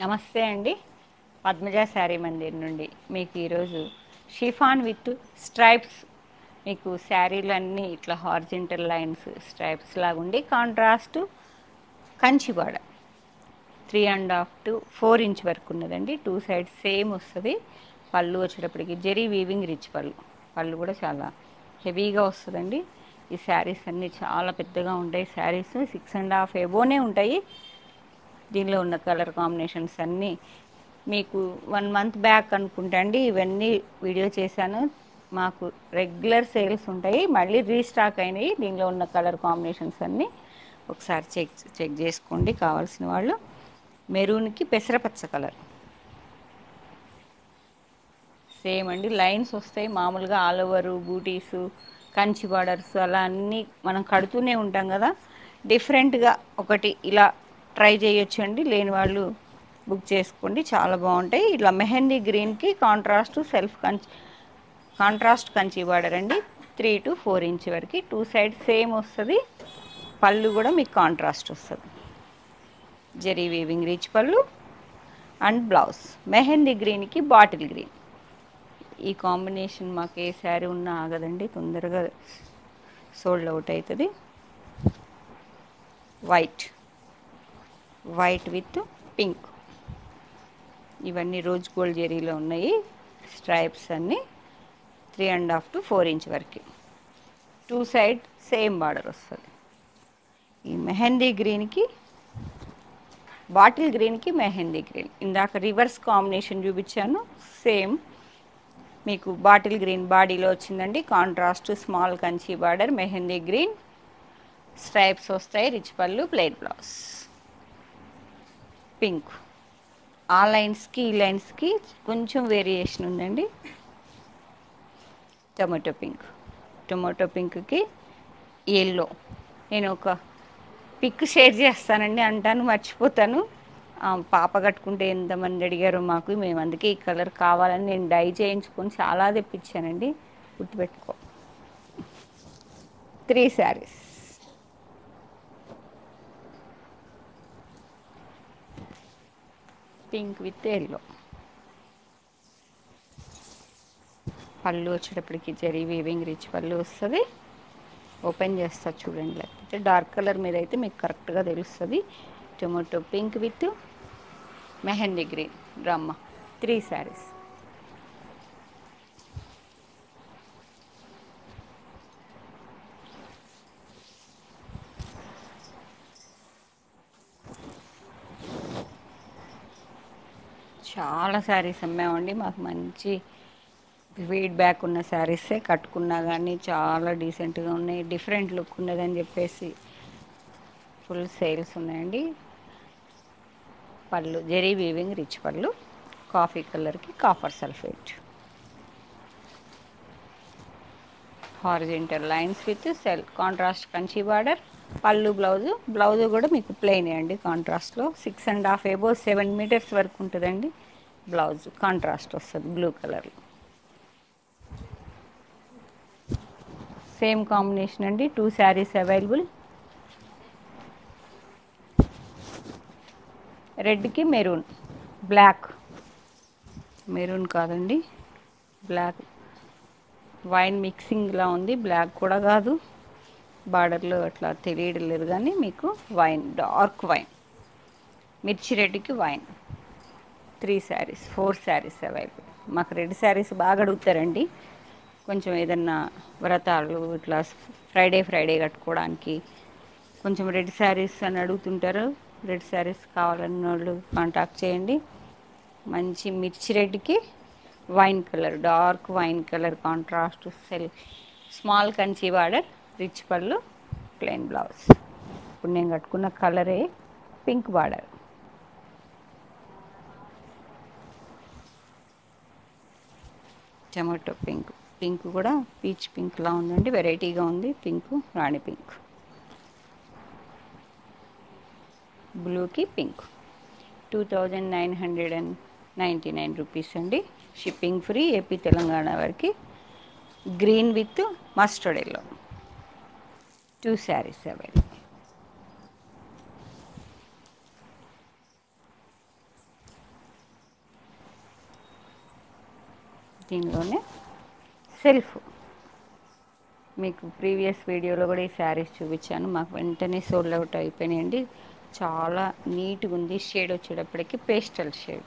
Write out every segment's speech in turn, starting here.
నమస్తే అండి. పద్మజ శారీ మందిర్ నుండి మీకు ఈరోజు షిఫాన్ విత్ స్ట్రైప్స్, మీకు శారీలన్నీ ఇట్లా హార్జెంటల్ లైన్స్ స్ట్రైప్స్ లాగుండి contrast Kanchi border 3.5 to 4 inch వరకు ఉన్నదండి. 2 సైడ్స్ సేమ్ వస్తుంది. పళ్ళు వచ్చేటప్పటికి జెరీ వీవింగ్ రిచ్ పళ్ళు కూడా చాలా హెవీగా వస్తుందండి. ఈ శారీస్ అన్నీ చాలా పెద్దగా ఉంటాయి. శారీస్ 6.5 ఎబోనే ఉంటాయి. దీనిలో ఉన్న కలర్ కాంబినేషన్స్ అన్నీ మీకు 1 మంత్ బ్యాక్ అనుకుంటా అండి ఇవన్నీ వీడియో చేశాను. మాకు రెగ్యులర్ సేల్స్ ఉంటాయి, మళ్ళీ రీస్టాక్ అయినాయి. దీనిలో ఉన్న కలర్ కాంబినేషన్స్ అన్నీ ఒకసారి చెక్ చేసుకోండి కావాల్సిన వాళ్ళు. మెరూన్కి పెసరపచ్చ కలర్ సేమ్ అండి. లైన్స్ వస్తాయి మామూలుగా, ఆల్ ఓవరు బూటీసు కంచి బార్డర్స్ అలా అన్నీ మనం కడుతూనే ఉంటాం కదా. డిఫరెంట్గా ఒకటి ఇలా ట్రై చేయొచ్చు అండి. లేని వాళ్ళు బుక్ చేసుకోండి, చాలా బాగుంటాయి. ఇట్లా మెహందీ గ్రీన్కి కాంట్రాస్ట్ కంచి బార్డర్ అండి. 3 to 4 ఇంచ్ వరకు 2 సైడ్ సేమ్ వస్తుంది. పళ్ళు కూడా మీకు కాంట్రాస్ట్ వస్తుంది. జెరీ వీవింగ్ రిచ్ పళ్ళు అండ్ బ్లౌజ్ మెహందీ గ్రీన్కి బాటిల్ గ్రీన్. ఈ కాంబినేషన్ మాకు ఏ శారీ ఉన్నా ఆగదండి, తొందరగా సోల్డ్ అవుట్ అవుతుంది. వైట్ విత్ పింక్, ఇవన్నీ రోజ్ గోల్డ్ జెరీలో ఉన్నాయి. స్ట్రైప్స్ అన్నీ 3.5 to 4 ఇంచ్ వరకు 2 సైడ్ సేమ్ బార్డర్ వస్తుంది. ఈ మెహందీ గ్రీన్కి బాటిల్ గ్రీన్కి మెహందీ గ్రీన్ ఇందాక రివర్స్ కాంబినేషన్ చూపించాను. సేమ్ మీకు బాటిల్ గ్రీన్ బాడీలో వచ్చిందండి. Contrast small Kanchi border, mehndi green stripes వస్తాయి, rich pallu, plain blouse. Pink ఆ లైన్స్కి ఈ లైన్స్కి కొంచెం వేరియేషన్ ఉందండి. టొమాటో పింక్కి ఎల్లో. నేను ఒక పిక్ షేర్ చేస్తానండి, అంటాను మర్చిపోతాను. పాప కట్టుకుంటే ఎంతమంది అడిగారో మాకు, మేము అందుకే ఈ కలర్ కావాలని నేను డై చేయించుకొని చాలా తెప్పించానండి. గుర్తుపెట్టుకో. 3 శారీస్ పింక్ విత్ ఎల్లో. పళ్ళు వచ్చేటప్పటికి జెరీ వీవింగ్ రిచ్ పళ్ళు వస్తుంది. ఓపెన్ చేస్తా చూడండి, లేకపోతే డార్క్ కలర్ మీద అయితే మీకు కరెక్ట్గా తెలుస్తుంది. Tomato pink with mehndi green drama 3 saris. చాలా శారీస్ అమ్మామండి. మాకు మంచి ఫీడ్బ్యాక్ ఉన్న శారీసే కట్టుకున్నా కానీ చాలా డీసెంట్గా ఉన్నాయి, డిఫరెంట్ లుక్ ఉన్నదని చెప్పేసి ఫుల్ సేల్స్ ఉన్నాయండి. పళ్ళు జెరీ వీవింగ్ రిచ్ పళ్ళు, కాఫీ కలర్కి copper sulphate, horizontal lines with contrast Kanchi border. పళ్ళు బ్లౌజు కూడా మీకు ప్లెయిన్ అండి. కాంట్రాస్ట్లో 6.5 ఎబో 7 మీటర్స్ వరకు ఉంటుందండి. బ్లౌజ్ కాంట్రాస్ట్ వస్తుంది బ్లూ కలర్లో. సేమ్ కాంబినేషన్ అండి. 2 శారీస్ అవైలబుల్. రెడ్కి మెరూన్ కాదండి, బ్లాక్ వైన్ మిక్సింగ్లా ఉంది. బ్లాక్ కూడా కాదు, బార్డర్లో అట్లా తెలియడం లేదు కానీ మీకు డార్క్ వైన్, మిర్చి రెడ్కి వైన్. 4 శారీస్ అవైలబుల్. మాకు రెడ్ శారీస్ బాగా అడుగుతారండి. కొంచెం ఏదన్నా వ్రతాలు ఇట్లా ఫ్రైడే కట్టుకోవడానికి కొంచెం రెడ్ శారీస్ అని అడుగుతుంటారు. రెడ్ శారీస్ కావాలన్న వాళ్ళు కాంటాక్ట్ చేయండి. మంచి మిర్చి రెడ్కి wine colour, dark wine colour contrast small Kanchi border, rich pallu, plain blouse. ఇప్పుడు నేను కట్టుకున్న కలరే పింక్ బార్డర్. టమాటో పింక్ కూడా పీచ్ పింక్లా ఉందండి, వెరైటీగా ఉంది. పింక్ రాణి పింక్, బ్లూకి పింక్. 2999 రూపీస్ అండి. షిప్పింగ్ ఫ్రీ, ఏపీ తెలంగాణ వరకు. Green with mustard yellow 2 saris available. దీనిలోనే సెల్ఫ్, మీకు ప్రీవియస్ వీడియోలో కూడా ఈ శారీస్ చూపించాను, మాకు వెంటనే సోల్డ్ అవుట్ అయిపోయినాయండి. చాలా నీట్గా ఉంది. షేడ్ వచ్చేటప్పటికి పేస్టల్ షేడ్,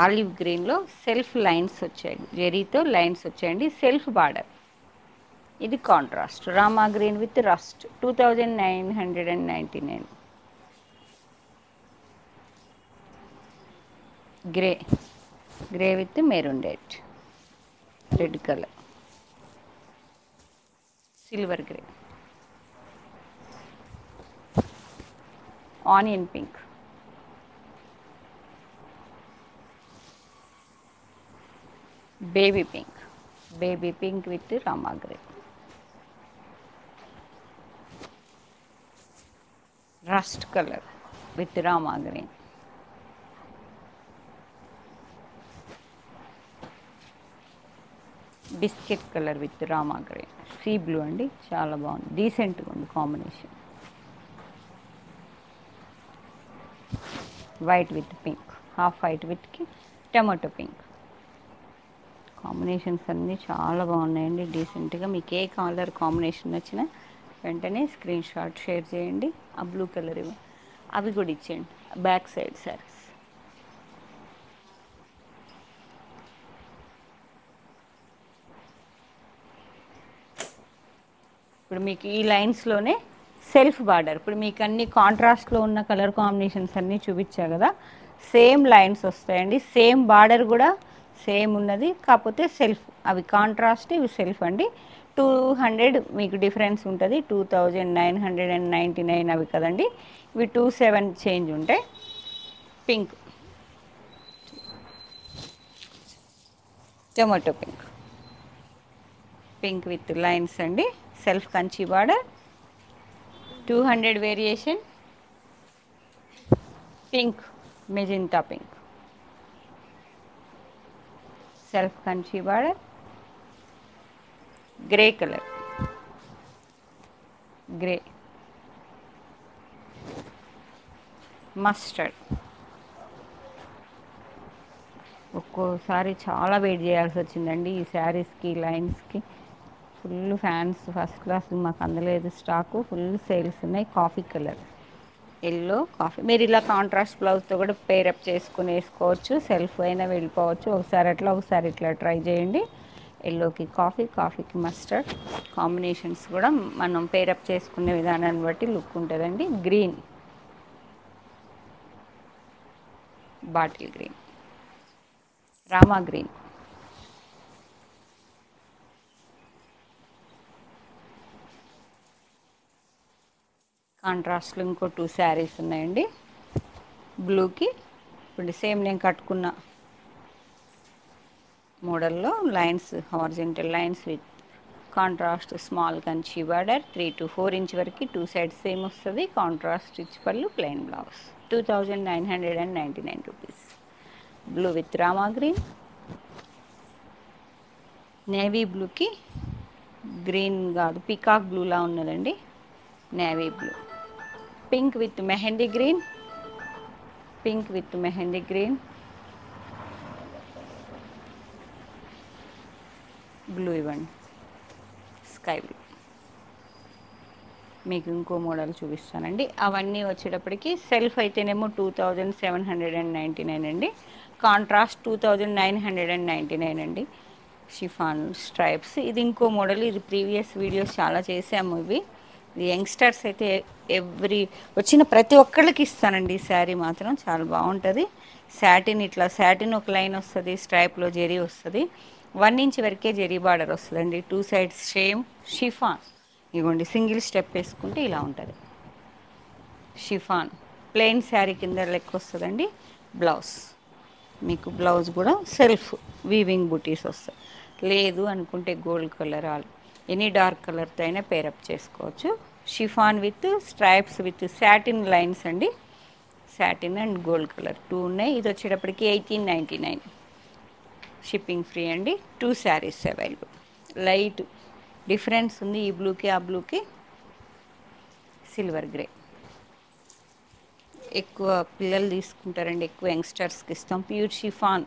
ఆలివ్ గ్రీన్లో సెల్ఫ్ లైన్స్ వచ్చాయి, జెరీతో లైన్స్ వచ్చాయండి. Self border. ఇది contrast Rama green with rust, 2999. Grey, grey with maroon red colour, silver grey, onion pink, baby pink with Rama grey, rust colour with Rama green, biscuit colour with Rama green, sea blue అండి, చాలా బాగుంది, డీసెంట్గా ఉంది combination. White with pink, half white with tomato pink, combinations అన్నీ చాలా బాగున్నాయండి, డీసెంట్గా. మీకు ఏ కలర్ కాంబినేషన్ నచ్చినా వెంటనే స్క్రీన్ షాట్ షేర్ చేయండి. ఆ బ్లూ కలర్ అవి కూడా ఇచ్చేయండి. Back side saris. ఇప్పుడు మీకు ఈ లైన్స్లోనే సెల్ఫ్ బార్డర్, ఇప్పుడు మీకు అన్ని కాంట్రాస్ట్లో ఉన్న కలర్ కాంబినేషన్స్ అన్నీ చూపించా కదా, సేమ్ లైన్స్ వస్తాయండి. సేమ్ బార్డర్ కూడా సేమ్ ఉన్నది, కాకపోతే సెల్ఫ్. అవి కాంట్రాస్ట్, ఇవి సెల్ఫ్ అండి. 200 మీకు డిఫరెన్స్ ఉంటుంది. 2999 అవి కదండి, ఇవి 27 చేంజ్ ఉంటాయి. Pink, tomato pink, pink with lines అండి, self Kanchi border, 200 variation. Pink, magenta pink, self Kanchi border, grey colour, grey, mustard. ఒక్కోసారి చాలా వెయిట్ చేయాల్సి వచ్చిందండి ఈ శారీస్కి, లైన్స్కి. Full fans, first class. మాకు అందలేదు స్టాకు, ఫుల్ సేల్స్ ఉన్నాయి. Coffee colour, yellow coffee. మీరు ఇలా కాంట్రాస్ట్ బ్లౌజ్తో కూడా పేరప్ చేసుకుని వేసుకోవచ్చు, సెల్ఫ్ అయినా వెళ్ళిపోవచ్చు. ఒకసారి అట్లా, ఒకసారి ఇట్లా ట్రై చేయండి. ఎల్లోకి కాఫీ, కాఫీకి మస్టర్డ్, కాంబినేషన్స్ కూడా మనం పేరప్ చేసుకునే విధానాన్ని బట్టి లుక్ ఉంటుందండి. Green, bottle green, Rama green, కాంట్రాస్ట్లో ఇంకో 2 శారీస్ ఉన్నాయండి. బ్లూకి ఇప్పుడు సేమ్ నేను కట్టుకున్న మోడల్లో lines, horizontal lines with contrast small Kanchi border, 3 to 4 inch వరకు 2 సైడ్స్ సేమ్ వస్తుంది. కాంట్రాస్ట్ స్టిచ్ పళ్ళు, plain blouse, 2999 rupees. Blue with Rama green, navy బ్లూకి గ్రీన్ కాదు, పీకాక్ బ్లూలా ఉన్నదండి, navy blue. Pink with mehndi green, pink with mehndi green, blue ఇవ్వండి, sky blue. మీకు ఇంకో model చూపిస్తానండి. అవన్నీ వచ్చేటప్పటికి సెల్ఫ్ అయితేనేమో 2799 అండి, కాంట్రాస్ట్ 2999 అండి. షిఫాన్ స్ట్రైప్స్, ఇది ఇంకో మోడల్. ఇది ప్రీవియస్ వీడియోస్ చాలా చేసాము. ఇవి యంగ్స్టర్స్ అయితే వచ్చిన ప్రతి ఒక్కళ్ళకి ఇస్తానండి. ఈ శారీ మాత్రం చాలా బాగుంటుంది. శాటిన్, ఇట్లా శాటిన్ ఒక లైన్ వస్తుంది, స్ట్రైప్లో జెరీ వస్తుంది, 1 ఇంచ్ వరకే జెరీ బార్డర్ వస్తుందండి, 2 సైడ్స్ సేమ్. షిఫాన్, ఇగోండి సింగిల్ స్టెప్ వేసుకుంటే ఇలా ఉంటుంది. షిఫాన్ ప్లెయిన్ శారీ కింద లెక్క వస్తుందండి. బ్లౌజ్, మీకు బ్లౌజ్ కూడా సెల్ఫ్ వీవింగ్ బుటీస్ వస్తాయి. లేదు అనుకుంటే గోల్డ్ కలర్, ఎనీ డార్క్ కలర్తో అయినా పేరప్ చేసుకోవచ్చు. Chiffon with stripes with satin lines అండి, శాటిన్ అండ్ గోల్డ్ కలర్ 2 ఉన్నాయి. ఇది వచ్చేటప్పటికి 1899, షిప్పింగ్ ఫ్రీ అండి. 2 శారీస్ అవైలబుల్. లైట్ డిఫరెన్స్ ఉంది ఈ బ్లూకి ఆ బ్లూకి. సిల్వర్ గ్రే ఎక్కువ పిల్లలు తీసుకుంటారండి, ఎక్కువ యంగ్స్టర్స్కి ఇస్తాం. ప్యూర్ షిఫాన్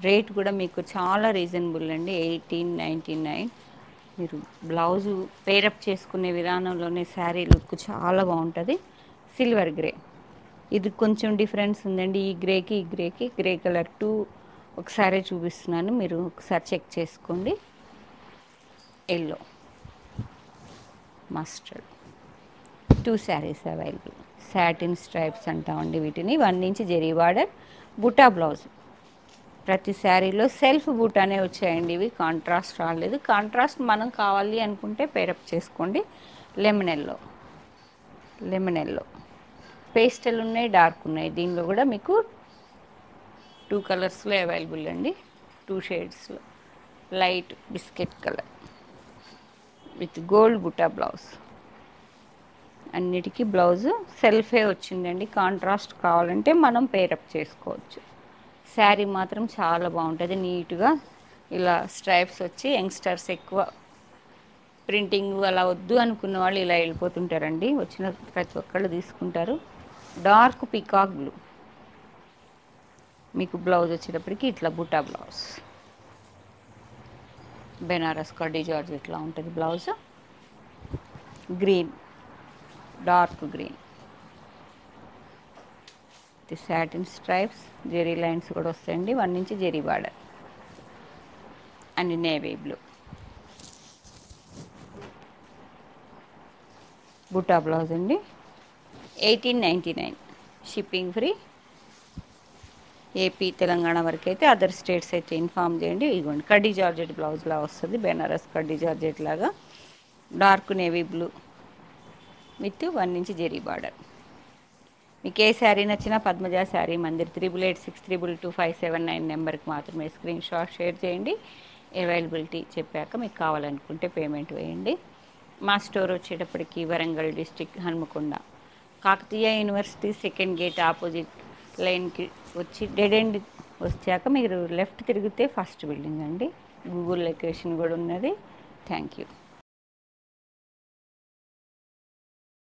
రేట్ కూడా మీకు చాలా రీజనబుల్ అండి, 1899. మీరు బ్లౌజు పేరప్ చేసుకునే విధానంలోనే శారీ లుక్ చాలా బాగుంటుంది. సిల్వర్ గ్రే, ఇది కొంచెం డిఫరెన్స్ ఉందండి. ఈ గ్రేకి గ్రే కలర్ టూ ఒకసారి చూపిస్తున్నాను, మీరు ఒకసారి చెక్ చేసుకోండి. Yellow, mustard, 2 saris available. Satin stripes అంటామండి వీటిని. 1 inch zari border, buta blouse. ప్రతి శారీలో సెల్ఫ్ బూటానే వచ్చాయండి ఇవి, కాంట్రాస్ట్ రాలేదు. కాంట్రాస్ట్ మనం కావాలి అనుకుంటే పేరప్ చేసుకోండి. లెమన్ ఎల్లో పేస్టల్ ఉన్నాయి, డార్క్ ఉన్నాయి. దీనిలో కూడా మీకు 2 కలర్స్లో అవైలబుల్ అండి, 2 షేడ్స్లో. Light biscuit colour with gold బుటా బ్లౌజ్. అన్నిటికీ బ్లౌజు సెల్ఫే వచ్చిందండి. కాంట్రాస్ట్ కావాలంటే మనం పేరప్ చేసుకోవచ్చు. శారీ మాత్రం చాలా బాగుంటుంది, నీట్గా ఇలా స్ట్రైప్స్ వచ్చి. యంగ్స్టర్స్ ఎక్కువ ప్రింటింగ్ అలా వద్దు అనుకున్న వాళ్ళు ఇలా వెళ్ళిపోతుంటారండి, వచ్చిన ప్రతి ఒక్కళ్ళు తీసుకుంటారు. డార్క్ పీకాక్ బ్లూ, మీకు బ్లౌజ్ వచ్చేటప్పటికి ఇట్లా బుటా బ్లౌజ్. బెనారస్ కడ్డీ జార్జ్ ఇట్లా ఉంటుంది blouse. Green, dark green, satin stripes, zari lines కూడా వస్తాయండి. 1 inch zari border and navy blue. బుటా బ్లౌజ్ అండి, 1899. Shipping free. ఏపీ తెలంగాణ వరకు అయితే, అదర్ స్టేట్స్ అయితే ఇన్ఫామ్ చేయండి. ఇదిగోండి కడ్డీ జార్జెట్ బ్లౌజ్లా వస్తుంది, బెనారస్ కడ్డీ జార్జెట్ లాగా. Dark navy blue with 1 inch zari border. మీకు ఏ శారీ నచ్చినా పద్మజ శారీ మందిర్ 8886322579 నెంబర్కి మాత్రమే స్క్రీన్ షాట్ షేర్ చేయండి. అవైలబిలిటీ చెప్పాక మీకు కావాలనుకుంటే పేమెంట్ వేయండి. మా స్టోర్ వచ్చేటప్పటికి Warangal district, Hanamkonda, Kakatiya university second gate opposite లైన్కి వచ్చి డెడ్ ఎండ్ వచ్చాక మీరు లెఫ్ట్ తిరిగితే ఫస్ట్ బిల్డింగ్ అండి. గూగుల్ లొకేషన్ కూడా ఉన్నది. Thank you.